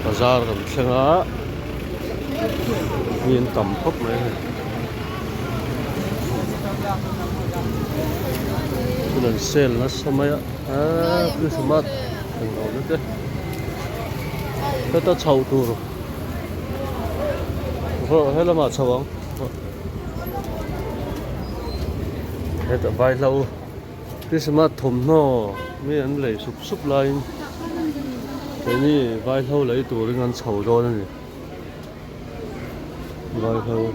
bazar kan thenga miền tầm khóc này lần sale nó samaya Christmas thằng nào nữa thế ta chầu tu rồi hết là mà chầu không hết là vài lâu Christmas thùng nó mấy anh lấy súp lại thế này vài lâu lấy tủ để ngăn chầu đó này vài lâu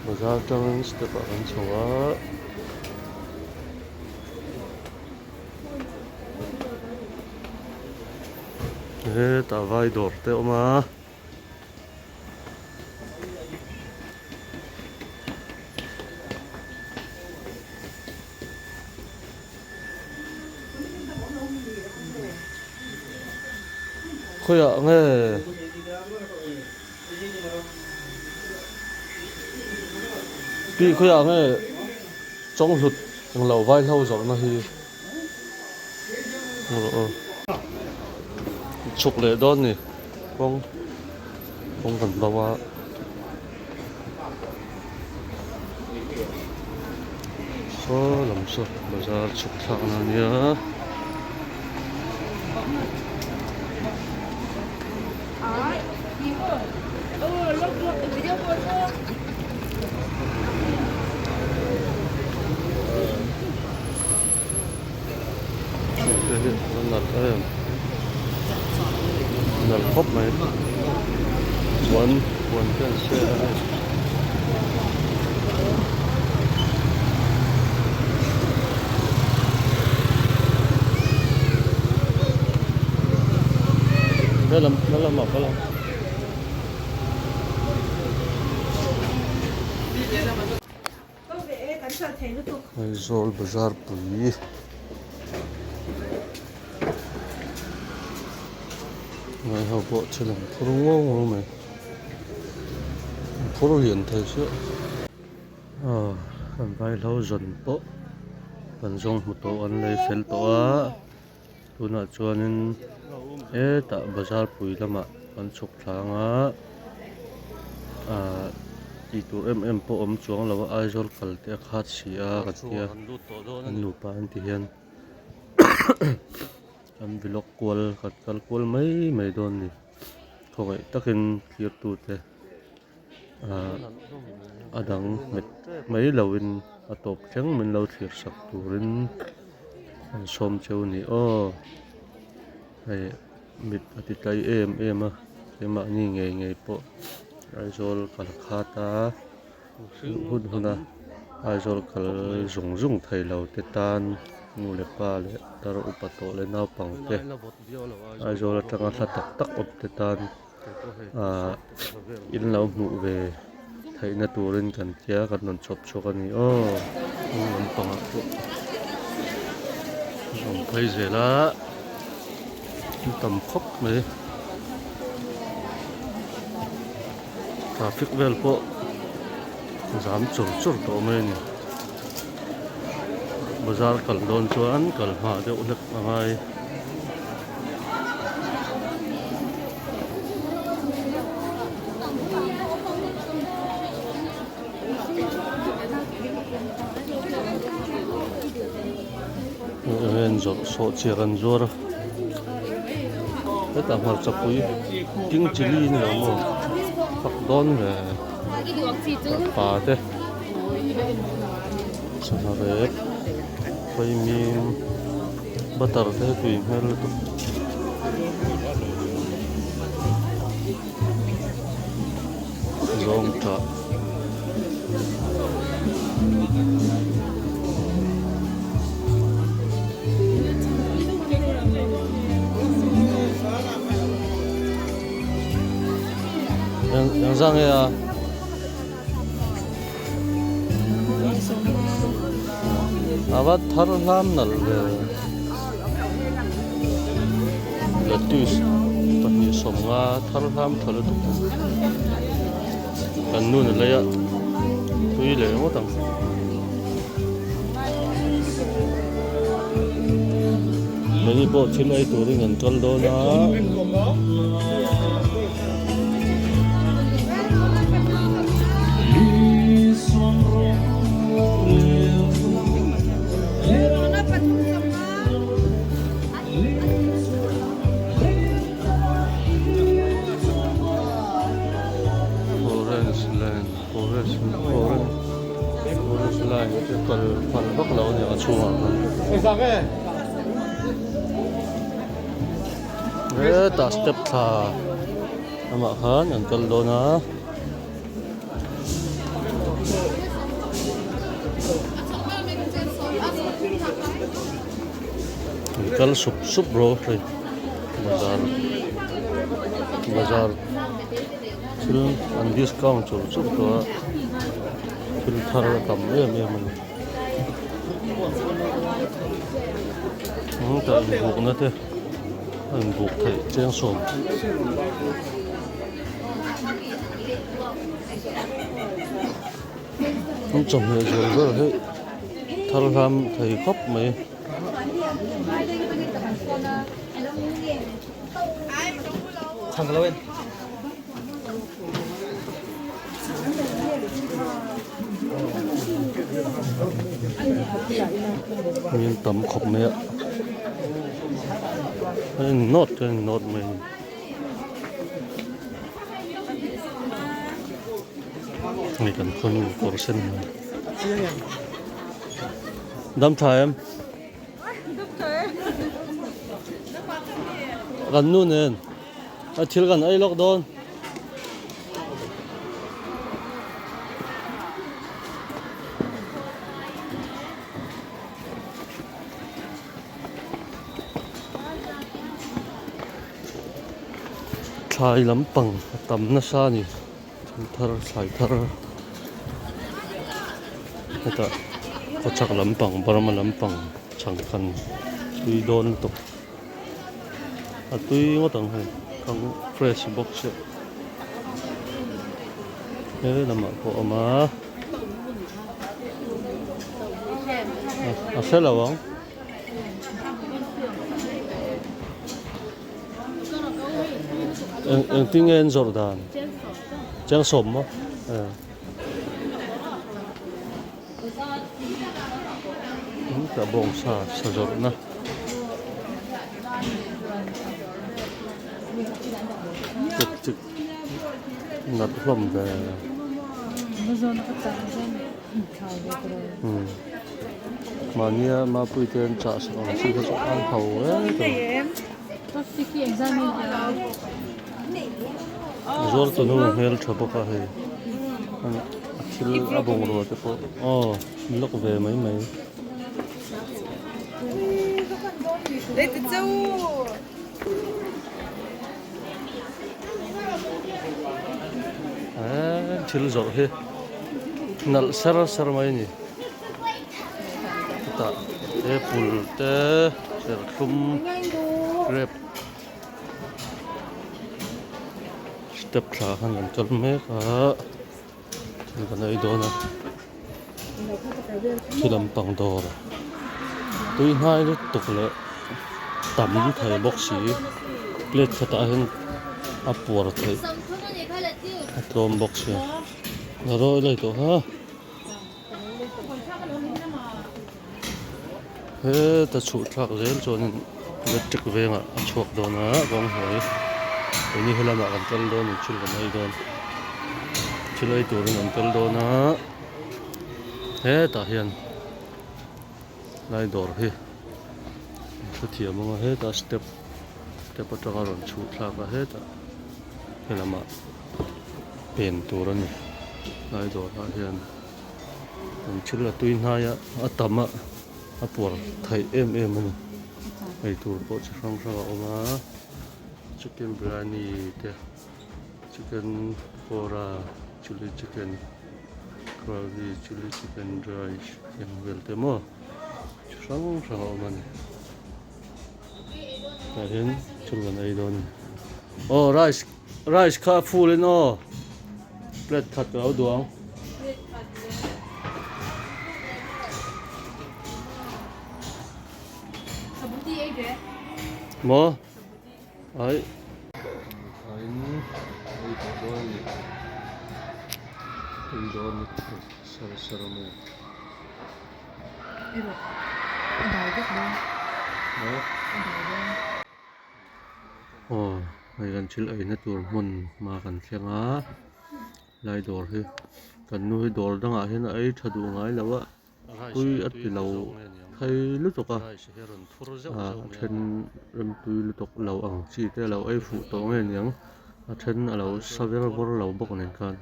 bazar tang step akan chawa ta vai dor te oma khoya nghe khi khoya nghe trong hụt thằng lẩu vai lâu rồi nó hi chụp lệ đón nè con cần bao à số làm số bây giờ chụp thằng nào nhớ nal khop này quần cái xe này nó làm mọc cái làm rồi bazar bụi ngày hậu bộ chỉ làm phô ngon mà phô liền thời xưa làm vài lâu dần bộ vẫn dùng một tổ ăn lấy phèn tổ tôi nói cho nên tại bazar bụi lắm ạ ăn chụp thang đi tour em bộ chuang là ai rồi cả cái khát xia cái kia anh nụ pan thì hiện anh vlog qual cái qual mấy đòn đi thôi tất nhiên kia tụt thế đằng mấy lâu in top trắng mình lâu thiệt sặc turin xóm châu này này mít thì tay em cái mà như ngày bộ ai rồi cả khát hôn ai rồi cả dùng thầy lâu tết tan ngủ lệ pa lệ taro upato lệ nao pang te ai rồi là tanga tak op te tan in lau mu về thầy na turin kan kia kan non chop cho kan ni non pang ko không thấy gì lá tầm khóc này traffic vel po giảm chur to mai ni bazar kal don chuan kal ma de ulak angai zo so chiran zor ta mar chapui ting chili ni lo mo pak don ve pa te sanare pai min batar te tui mel tu zong ta 영상에 아바타를 함날 레투스 pani somnga thar ham thar tu kan nun le ya tui le mo tang mấy bộ trên này tôi đi ngân tròn đó nó forest line cái phần bắc lâu này ở chùa đấy ta step thà mà hơn ngân tròn đó nó कल सुप ब्रो बाजार फिर अंदिस काम चल सुप तो फिर थर कम मन तो बुक ना थे बुक थे चेंग सोम chồng người rồi thế thằng làm thầy khóc mày Thằng lâu em. miếng tấm khóc mẹ nốt mày này cần con cổ sinh đâm thai em gầnนู่นเองอาทิตย์กันไอ้ล็อกดาวน์ชายลำปังตำนาซานี่ทาร์สายทาร์นี่ตาก็ชักลำปังบารมาลำปังช่างกันดุยโดนตกtuy ngó tầng hay không fresh box thế là mà có mà sẽ là không em tiếng Anh rồi đàn trang sổm á cả bông sa rồi nè trực nát lắm về mà như mà bây giờ trả xong xin cho ăn hầu ấy rồi tụi nó heo chả bao cả hay chịu abong rồi thì có lúc về mấy đấy tự châu chịu rồi he nal sar mai ni ta apple te serkum grape step tha han an chol me ka thil kan ai do na thilam pang dor tui hai lu tuk le tam thai box si plate khata hen apor thai atrom box ya rồi lại tổ ha thế ta chụp thạc dễ cho nên rất trực về mà chuộc đồ nó con hỏi cái như là mà làm chân đồ mình chưa làm đây chưa lấy tổ mình làm chân đồ nó thế ta hiện lại đồ rồi cái thiệp mà hết ta step bắt đầu rồi chụp thạc là hết thế là mà biển tổ rồi lại đồ lại hiện mình chỉ là tuy hai á tầm á bùa thấy em này ai tổ bộ chỉ không sao mà chicken biryani thế chicken kora chili chicken curry chili chicken rice yang vel thế mà chỉ không sao mà này hiện chỉ là này thôi rice khá full lên nó plate thật áo đuông 뭐? 아이 아인 아이 도도하니 인도하니 사람사람해 이거 날겠네. 뭐? Ngày chil ai na tur mun ma kan thlenga lai dor hi kan nu hi dor danga hin ai thadu ngai lawa tui at ti lo thai lu toka a then ram tui lu tok lo ang chi te lo ai fu to nge niang a then a lo saver bor lo bok nen kan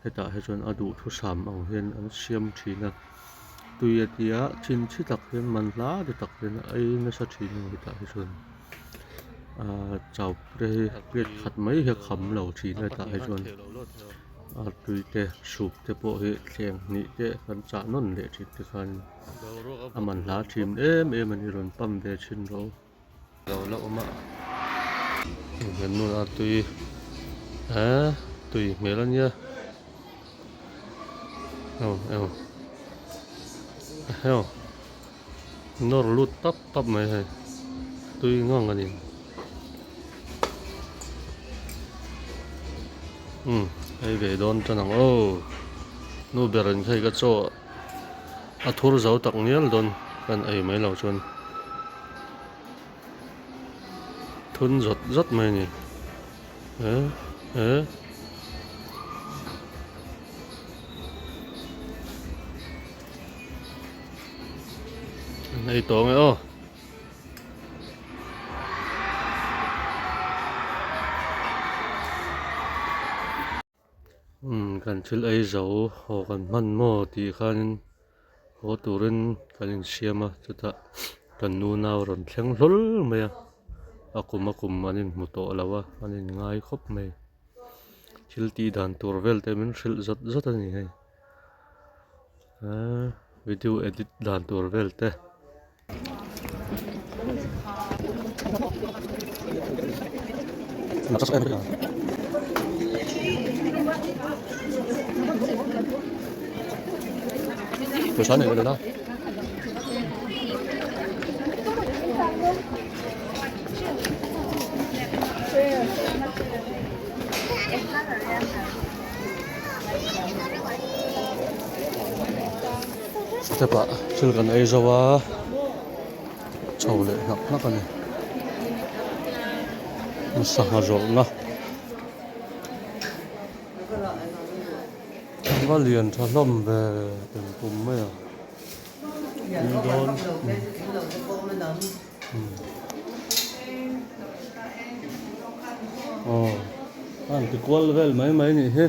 heta he chon adu thu sam ang hian an siam thina tui atia chin chi tak hian man la de tak hian ai na sa thin heta he chon chào đây biết khát mấy hiệp khẩm lẩu chỉ là tại chuan tùy te sụp te bộ hệ khen nị te phần trả nón để chỉ te khan mình lá chìm em mình rồi pam về trên đâu đầu lẩu mà gần luôn tùy tùy mấy lần nhá nó lút tấp tấp mày tùy ngon cái gì ai về đón cho nàng nu beren khai cái chỗ thua giàu tắc nhiều đón kan ai mấy lâu chuan thun rất mấy nè này to nghe kan thil ai zo ho kan man mo ti khan ho turin kan siama chuta kan nu naw ron thleng hlol mai akum anin muto lawa anin ngai khop mai thil ti dan tur vel te min thil zat ani hei video edit dan tur vel te Tôi sáng này rồi đó. Thế bà, chưa gần ấy rồi chầu lệ ngọc nó cái này. Nó sẵn rồi nó. Có liền cho lâm về từng cùng mấy đi đón ăn thì quên về mấy này hết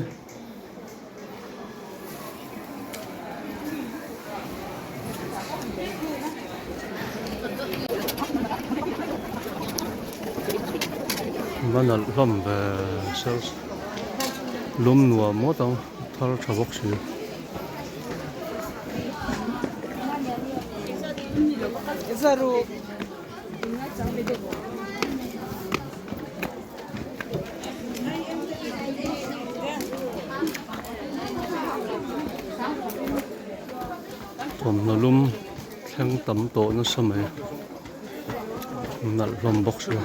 mà nó lâm về sao lùm nua mót đâu thar chabok si Zaru. Tom na lum thang tam to na samay nal lom box la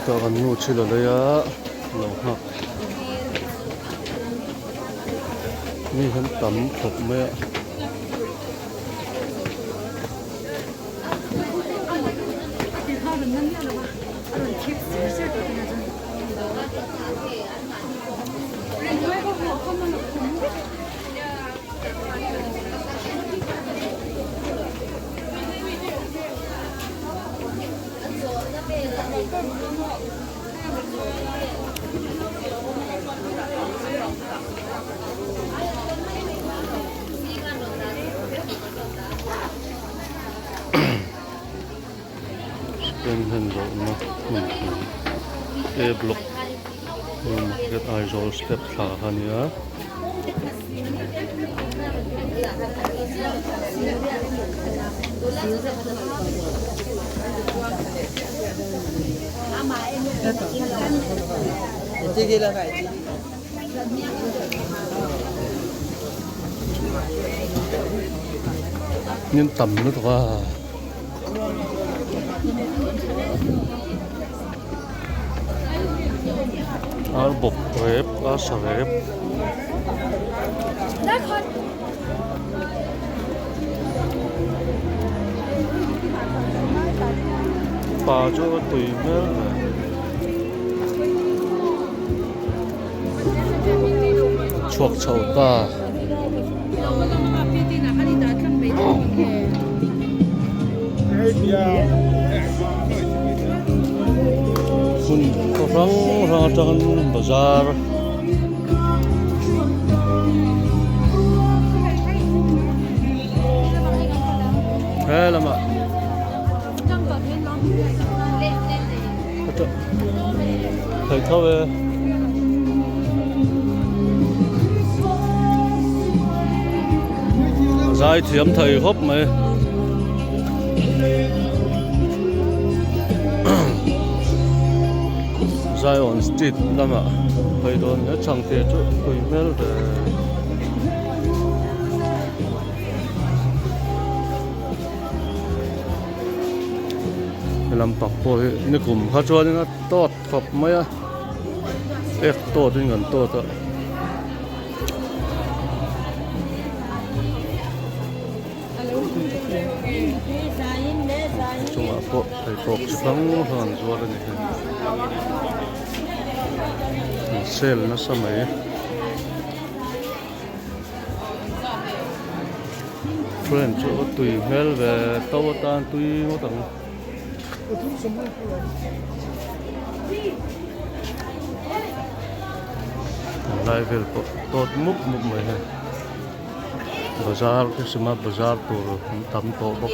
ito kan nu chila laya lo ha ni han tam thop me second hand zo na A block market Aizawl step thla ania Sige lang ay. nhưng tầm nó qua bột rép sả rép bà cho tùy mẹ chuột chậu ta kun orang rajan bazar lama thầy thâu về dài thiếm thầy hốp mày dài on street lama thầy đồn nhớ chẳng thể chỗ tùy mel để làm bạc bồiนี่กลุ่มเขาชวนนี่นะตอดขบไหมอ่ะเอ็กตอดด้วยเงินตอดอ่ะจงอ่ะพวกไอ้พวกชิบังหันจวนนี่เซลนะสมัยเพื่อนจูตุยเมลเวตาวตานตุยหมดทั้งlại về tốt múc múc mấy này bazar cái xem bazar tổ tắm tổ bọc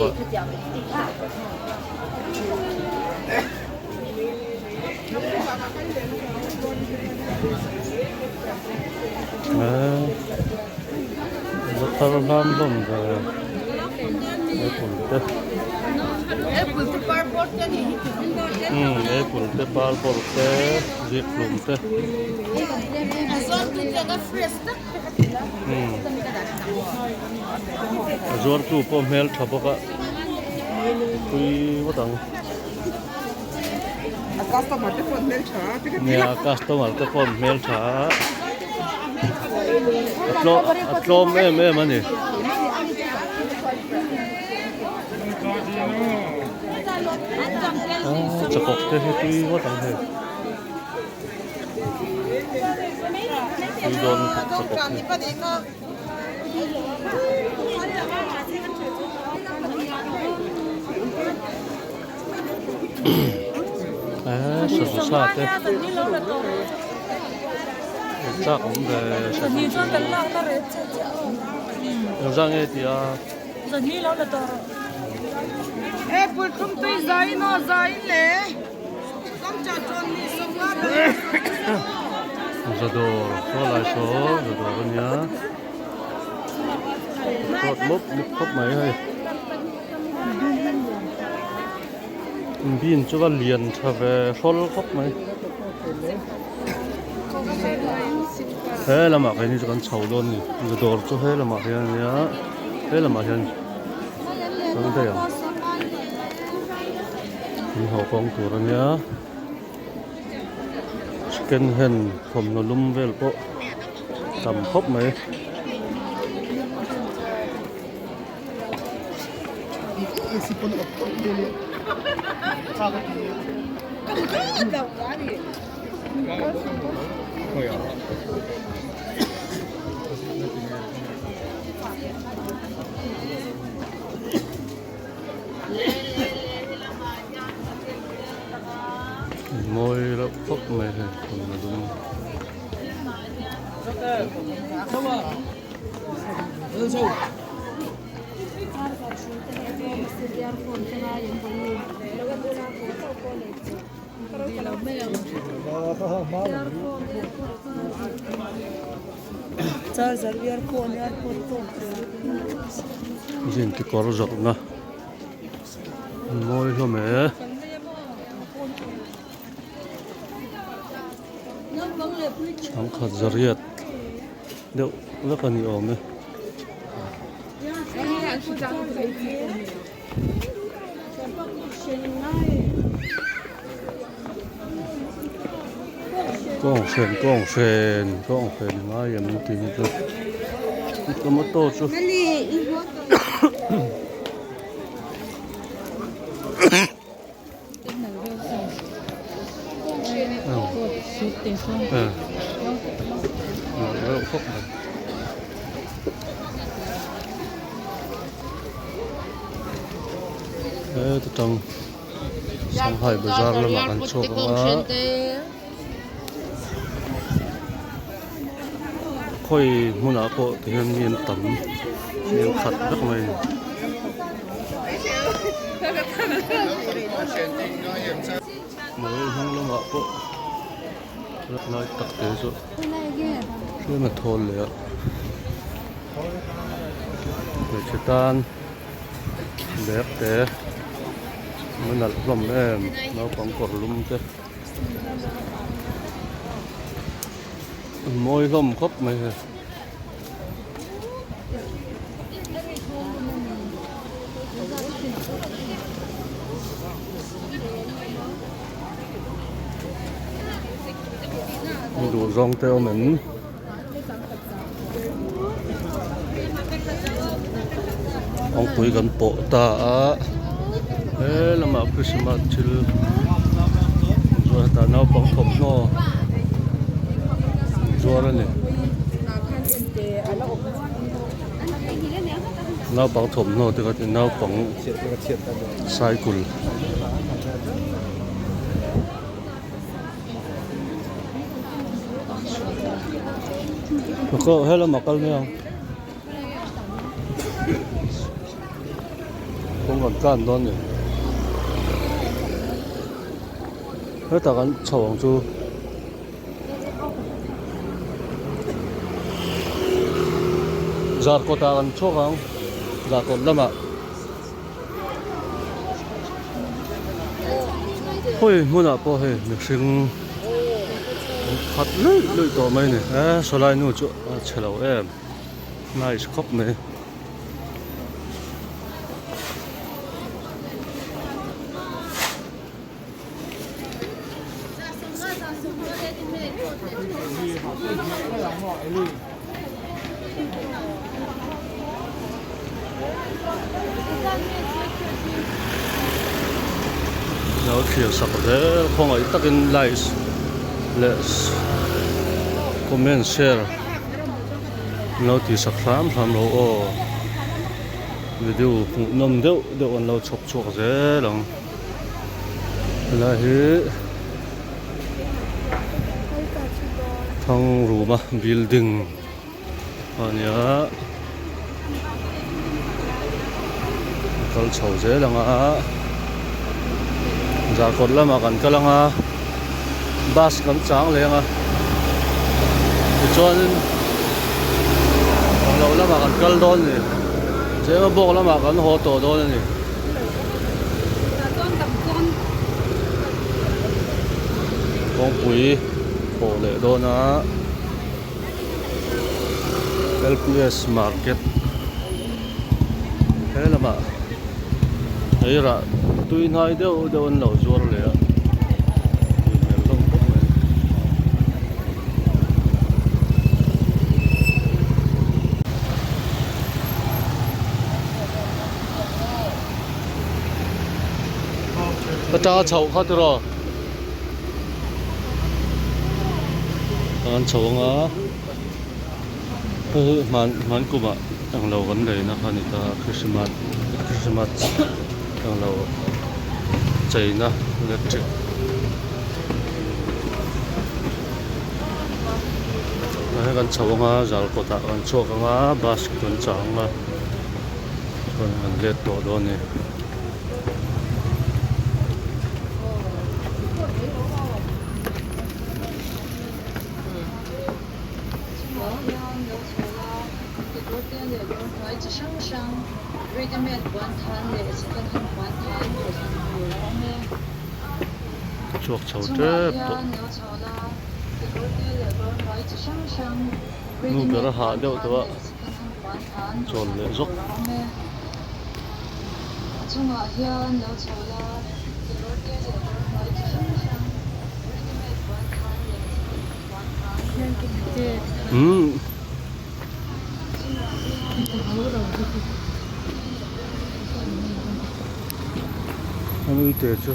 rất thơm lắm bông rồi Apple te parpor te ziplum te azor tu po mel thaboka tui watang Customer te phone mel cha nia customer te phone mel tha atlom em ani chakok te he tui watang he tui don chakok he sa te chắc cũng về rang ấy thì Apple không tuy giấy nó giấy lẽ không trả tròn đi xong quá giờ đồ có lại số giờ đồ con nhá cột mốc khóc máy hay pin cho vào liền trở về phol khóc máy thế là mà cái này cho con chầu luôn nhỉ giờ đồ cho thế là mà cái nhá thế là mà hiện không thấy à hậu con thủ rồi nhá second handผมnó lum về bộ tầm khóc mấy môi nó phốc mày thôi còn là đúng Charger earphone phone. Jin ki kor zok na moi lo me ang khat zariat deu la ka ni ome kong sen ngai em ti chu tomato chu khóc này. Đấy, trong Shanghai Bazaar là makan chok á. Khôi muốn áo bộ thì nhân miên tấm miên khát rất mày. Mới không lo áo bộ rất nói tắc tế rồi. Cái mà thôn lệ người chế tan đẹp thế mới nặt lòng em nó còn cột lum thế môi lom khóc mày đủ rong theo mình ông tuổi gần bộ ta ê là mà Christmas chill rồi ta nào bóng thầm nó rồi đó nè nào bóng thầm nó thì có thể nào bóng sai cùl có hay là mặc áo không không còn can đó nhỉ hết ta còn chầu chú giờ có ta còn chốt không giờ còn lắm ạ ôi muốn à po hay được sinh khát lưỡi to mấy này số lại nữa chỗ chờ lâu em này khóc này nó kiểu sắp tới không ai tắc in like let's comment share nó thì sắp phàm rồi video nằm đeo anh lâu chụp chụp dễ lắm là hết thằng rùa mà building 아니야 kal chho je langa za kot lama kan kalanga bus kan chang lenga chuan lo lama kan kal don ni je ma bok lama kan ho to don ni kong pui ho le dona LPS market thế là mà thấy là tuy nói đâu anh lẩu rùa rồi ạ ta chậu khác rồi ăn chậu ngã man kuma ang law kan dai na kanita Christmas ang law China electric na kan chawanga zal kota kan chok nga bus kan changa kan let to do ni 店里轮回只上升，ready-made 晚餐嘞，是跟很晚餐做成不了咩？ chuộc chầu 中 chép 华 to 呀，鸟巢啦，这个店里轮回只上升 nu bera ，ready-made ha 晚 deuh 餐 to 嘞，是跟很晚餐做 chon 成 le 不 zok 了咩？中华呀，鸟巢啦，这个店里轮回只上升，ready-made 晚餐嘞，是跟很晚餐做成不了咩？ anh y tế chứ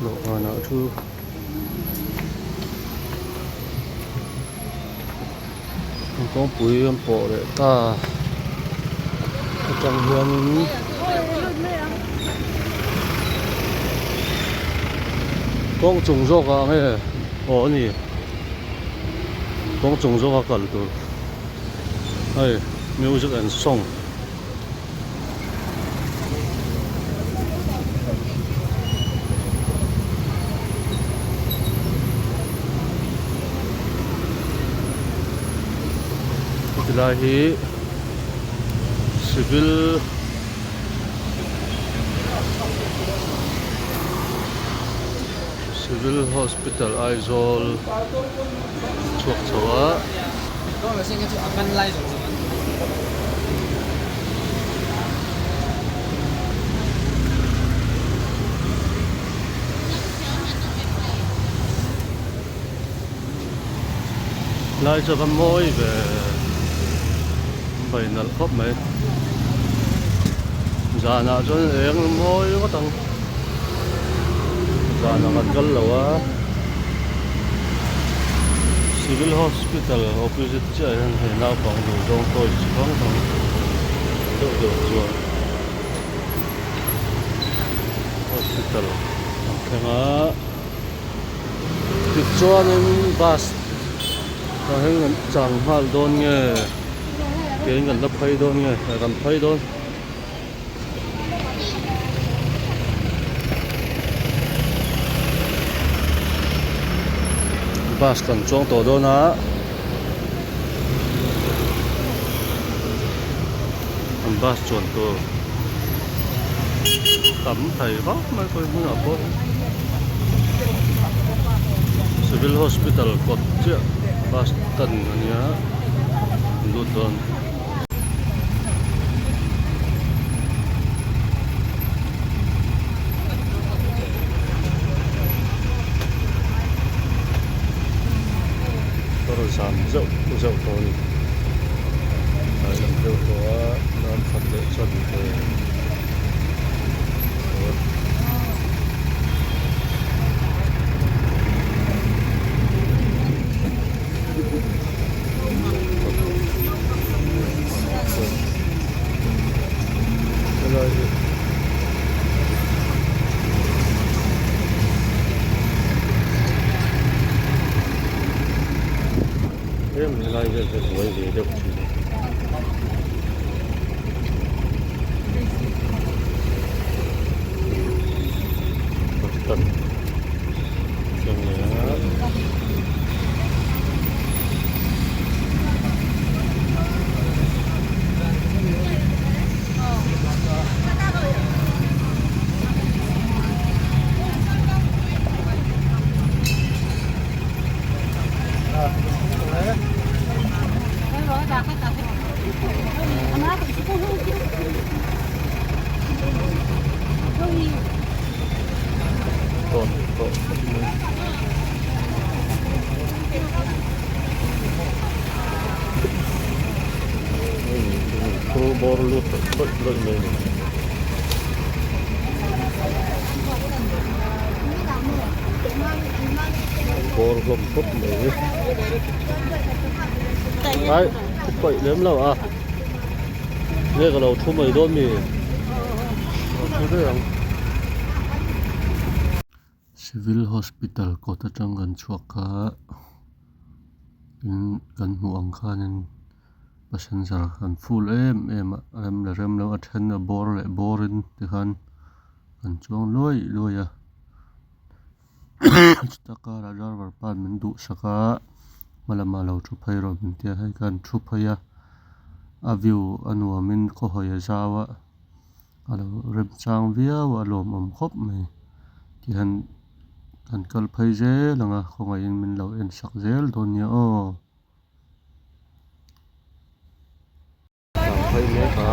lộ hà nào chứ không có bụi em bỏ để ta trong vườn con trùng rau à nghe ổn nhỉ con trùng rau cả rồi hay music and song Ilahi civil hospital Aizawl chuộc chawa lai cho con môi về bảy nợ khóc mấy già nợ cho em môi có tăng già nợ gần cân lẩu á civil hospital opposite chạy hơn thì nào còn đủ trong tôi chỉ có thằng đỡ được rồi hospital thế mà tiếp cho nên bus thằng hình chẳng hal đôn nghe cái gần lớp phay đôn nghe gần phay đôn bus cần trong tổ đôn á bus chuẩn tổ tắm thầy góc mấy coi muốn ở phố civil hospital cột chưa bus tận nhá lụt đôn rồi sắm dậu dậu thôi làm dậu có làm phật lệ chuẩn về em lại cái tuổi gì được tận trong này còn pro bor lut bất lợi này bor gom tốt này đấy vậy nếm lâu à nghe cái đầu thu mày đôn mì civil hospital có tất trong gần chuộc cả gần muang khanin passenger kan full em rem lo athen na bor le borin te khan kan chuang loi à taka ra driver pan min du saka malama lo thu phai ro min te hai kan thu phai a a view anuamin ko hoya zawa alo rem chang via wa lom khop mai ki han kan kal phai je langa khongai in min lo en sak zel don nia o kan phai me ka